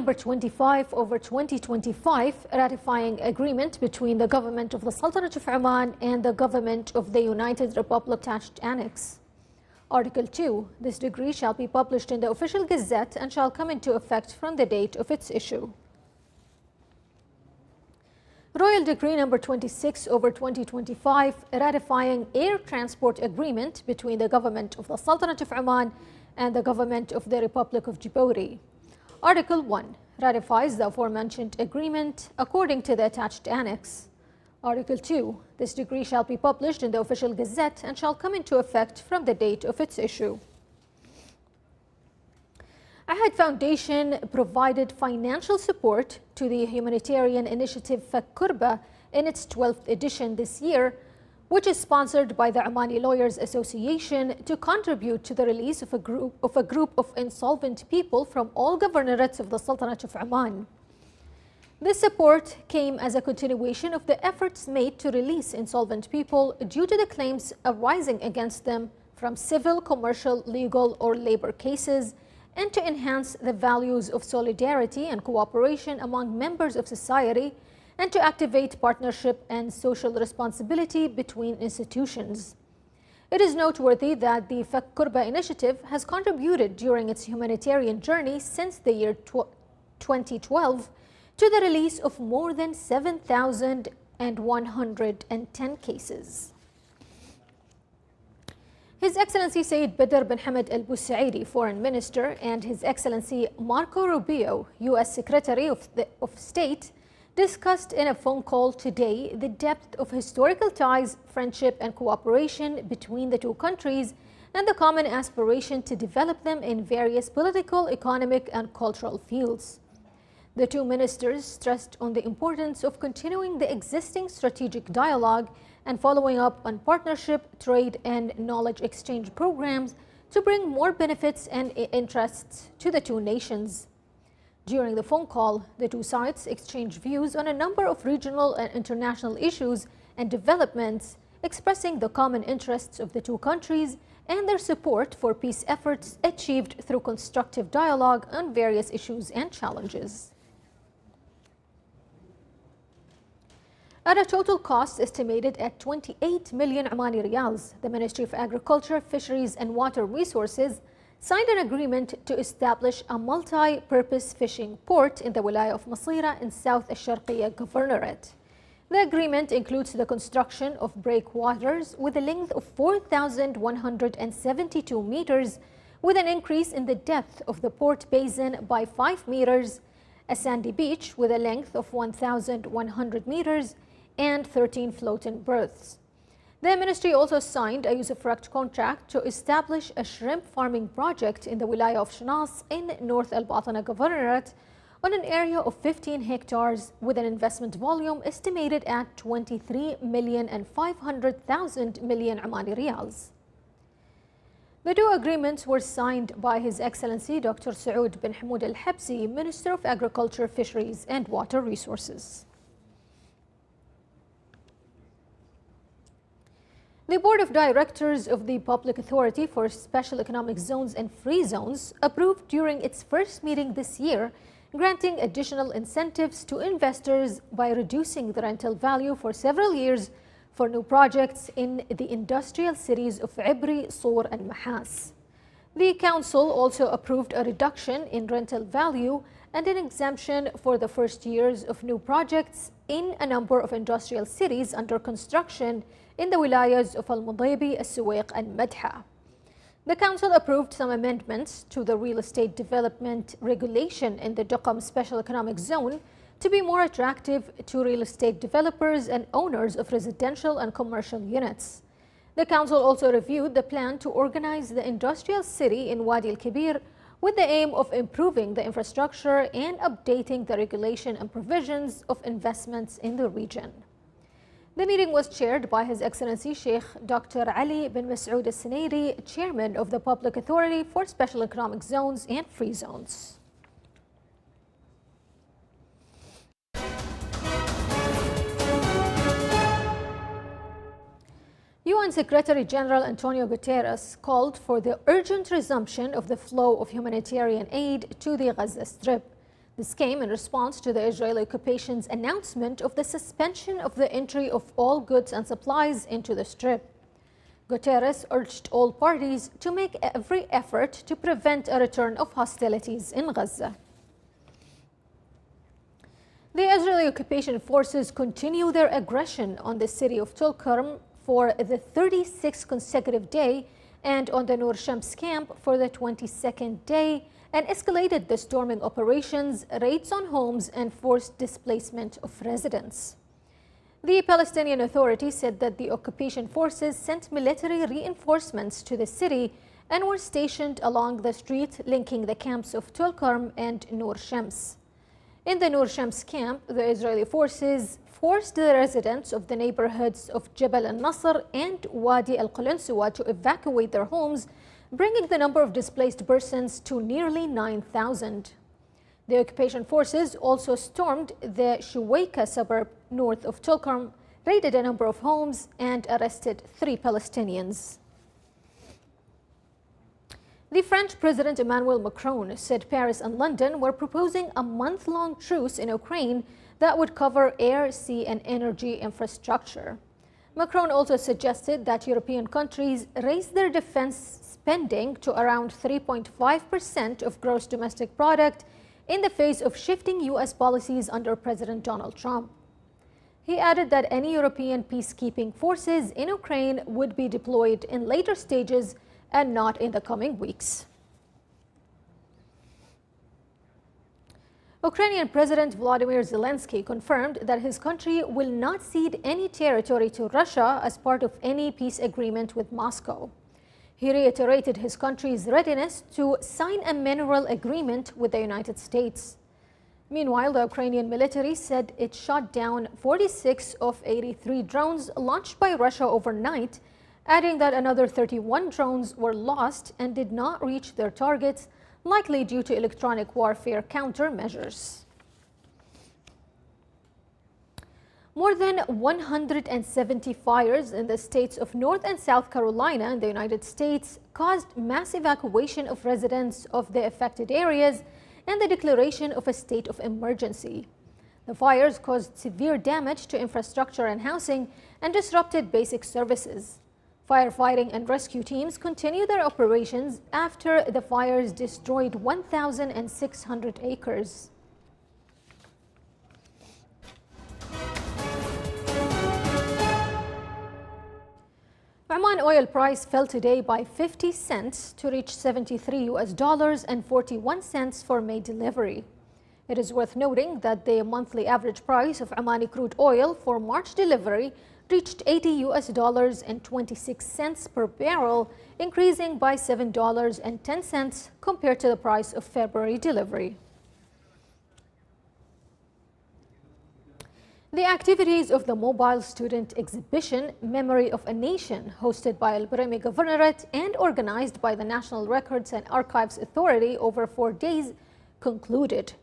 number 25 over 2025 ratifying agreement between the government of the Sultanate of Oman and the government of the United Republic attached annex. Article 2. This decree shall be published in the official gazette and shall come into effect from the date of its issue. Royal Decree number 26 over 2025 ratifying air transport agreement between the government of the Sultanate of Oman and the government of the Republic of Djibouti. Article 1 ratifies the aforementioned agreement according to the attached annex. Article 2. This decree shall be published in the official gazette and shall come into effect from the date of its issue. Ahad Foundation provided financial support to the humanitarian initiative Fakurba in its 12th edition this year, which is sponsored by the Omani Lawyers Association to contribute to the release of a group of insolvent people from all governorates of the Sultanate of Oman. This support came as a continuation of the efforts made to release insolvent people due to the claims arising against them from civil, commercial, legal, or labor cases, and to enhance the values of solidarity and cooperation among members of society, and to activate partnership and social responsibility between institutions. It is noteworthy that the Fakurba initiative has contributed during its humanitarian journey since the year 2012 to the release of more than 7,110 cases. His Excellency Sayyid Badr bin Hamad Al Busaidi, Foreign Minister, and His Excellency Marco Rubio, U.S. Secretary of State, discussed in a phone call today the depth of historical ties, friendship, and cooperation between the two countries and the common aspiration to develop them in various political, economic, and cultural fields. The two ministers stressed on the importance of continuing the existing strategic dialogue and following up on partnership, trade, and knowledge exchange programs to bring more benefits and interests to the two nations. During the phone call, the two sides exchanged views on a number of regional and international issues and developments, expressing the common interests of the two countries and their support for peace efforts achieved through constructive dialogue on various issues and challenges. At a total cost estimated at 28 million Omani riyals, the Ministry of Agriculture, Fisheries and Water Resources signed an agreement to establish a multi-purpose fishing port in the Wilaya of Masira in South Al-Sharqiyya Governorate. The agreement includes the construction of breakwaters with a length of 4,172 meters, with an increase in the depth of the port basin by 5 meters, a sandy beach with a length of 1,100 meters, and 13 floating berths. The ministry also signed a usufruct contract to establish a shrimp farming project in the Wilaya of Shanas in North Al Batana Governorate on an area of 15 hectares with an investment volume estimated at 23,500,000 million Omani riyals. The two agreements were signed by His Excellency Dr. Saud bin Hamoud Al Habsi, Minister of Agriculture, Fisheries and Water Resources. The Board of Directors of the Public Authority for Special Economic Zones and Free Zones approved during its first meeting this year granting additional incentives to investors by reducing the rental value for several years for new projects in the industrial cities of Ibri, Sour and Mahas. The Council also approved a reduction in rental value and an exemption for the first years of new projects in a number of industrial cities under construction in the wilayas of Al-Mudaybi, Al-Suwaiq and Madha. The Council approved some amendments to the real estate development regulation in the Duqm Special Economic Zone to be more attractive to real estate developers and owners of residential and commercial units. The Council also reviewed the plan to organize the industrial city in Wadi Al-Kabir with the aim of improving the infrastructure and updating the regulation and provisions of investments in the region. The meeting was chaired by His Excellency Sheikh Dr. Ali bin Masoud Al-Sinairi, Chairman of the Public Authority for Special Economic Zones and Free Zones. UN Secretary General Antonio Guterres called for the urgent resumption of the flow of humanitarian aid to the Gaza Strip. This came in response to the Israeli occupation's announcement of the suspension of the entry of all goods and supplies into the Strip. Guterres urged all parties to make every effort to prevent a return of hostilities in Gaza. The Israeli occupation forces continue their aggression on the city of Tulkarm for the 36th consecutive day and on the Nur Shams camp for the 22nd day, and escalated the storming operations, raids on homes, and forced displacement of residents. The Palestinian Authority said that the occupation forces sent military reinforcements to the city and were stationed along the street linking the camps of Tulkarm and Nur Shams. In the Nur Shams camp, the Israeli forces forced the residents of the neighborhoods of Jabal al-Nasr and Wadi al-Qalansuwa to evacuate their homes, bringing the number of displaced persons to nearly 9,000. The occupation forces also stormed the Shuwaika suburb north of Tulkarm, raided a number of homes, and arrested 3 Palestinians. The French President Emmanuel Macron said Paris and London were proposing a month-long truce in Ukraine that would cover air, sea, and energy infrastructure. Macron also suggested that European countries raise their defense spending to around 3.5% of gross domestic product in the face of shifting U.S. policies under President Donald Trump. He added that any European peacekeeping forces in Ukraine would be deployed in later stages and not in the coming weeks. Ukrainian President Volodymyr Zelensky confirmed that his country will not cede any territory to Russia as part of any peace agreement with Moscow. He reiterated his country's readiness to sign a mineral agreement with the United States. Meanwhile, the Ukrainian military said it shot down 46 of 83 drones launched by Russia overnight, adding that another 31 drones were lost and did not reach their targets, likely due to electronic warfare countermeasures. More than 170 fires in the states of North and South Carolina in the United States caused mass evacuation of residents of the affected areas and the declaration of a state of emergency. The fires caused severe damage to infrastructure and housing and disrupted basic services. Firefighting and rescue teams continue their operations after the fires destroyed 1,600 acres. Oman oil price fell today by 50 cents to reach $73 and 41 cents for May delivery. It is worth noting that the monthly average price of Omani crude oil for March delivery reached $80 and 26 cents per barrel, increasing by $7.10 compared to the price of February delivery. The activities of the mobile student exhibition Memory of a Nation, hosted by Al Bremi Governorate and organized by the National Records and Archives Authority over 4 days, concluded.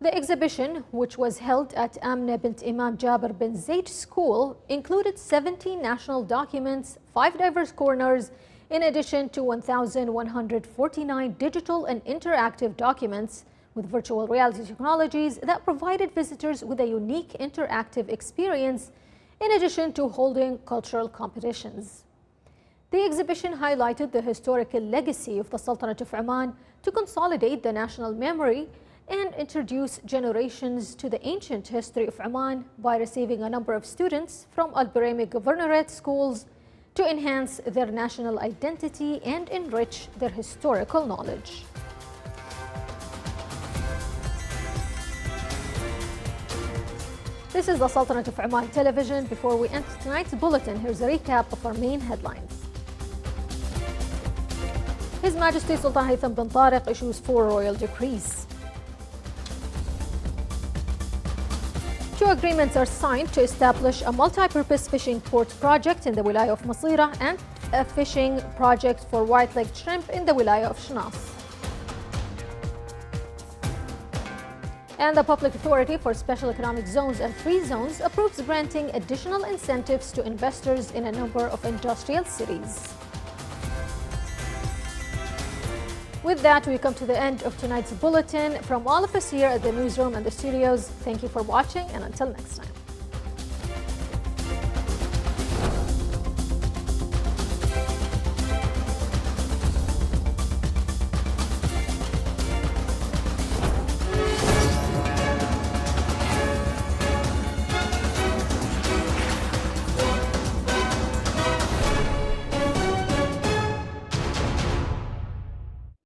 The exhibition, which was held at Amna bint Imam Jabir bin Zayd School, included 70 national documents, 5 diverse corners, in addition to 1,149 digital and interactive documents with virtual reality technologies that provided visitors with a unique interactive experience, in addition to holding cultural competitions. The exhibition highlighted the historical legacy of the Sultanate of Oman to consolidate the national memory and introduce generations to the ancient history of Oman by receiving a number of students from Al Bremi Governorate schools to enhance their national identity and enrich their historical knowledge. This is the Sultanate of Oman television. Before we end tonight's bulletin, here's a recap of our main headlines. His Majesty Sultan Haytham bin Tariq issues 4 royal decrees. 2 agreements are signed to establish a multi-purpose fishing port project in the Wilaya of Masira and a fishing project for white-legged shrimp in the Wilaya of Shnas. And the Public Authority for Special Economic Zones and Free Zones approves granting additional incentives to investors in a number of industrial cities. With that, we come to the end of tonight's bulletin. From all of us here at the newsroom and the studios, thank you for watching, and until next time.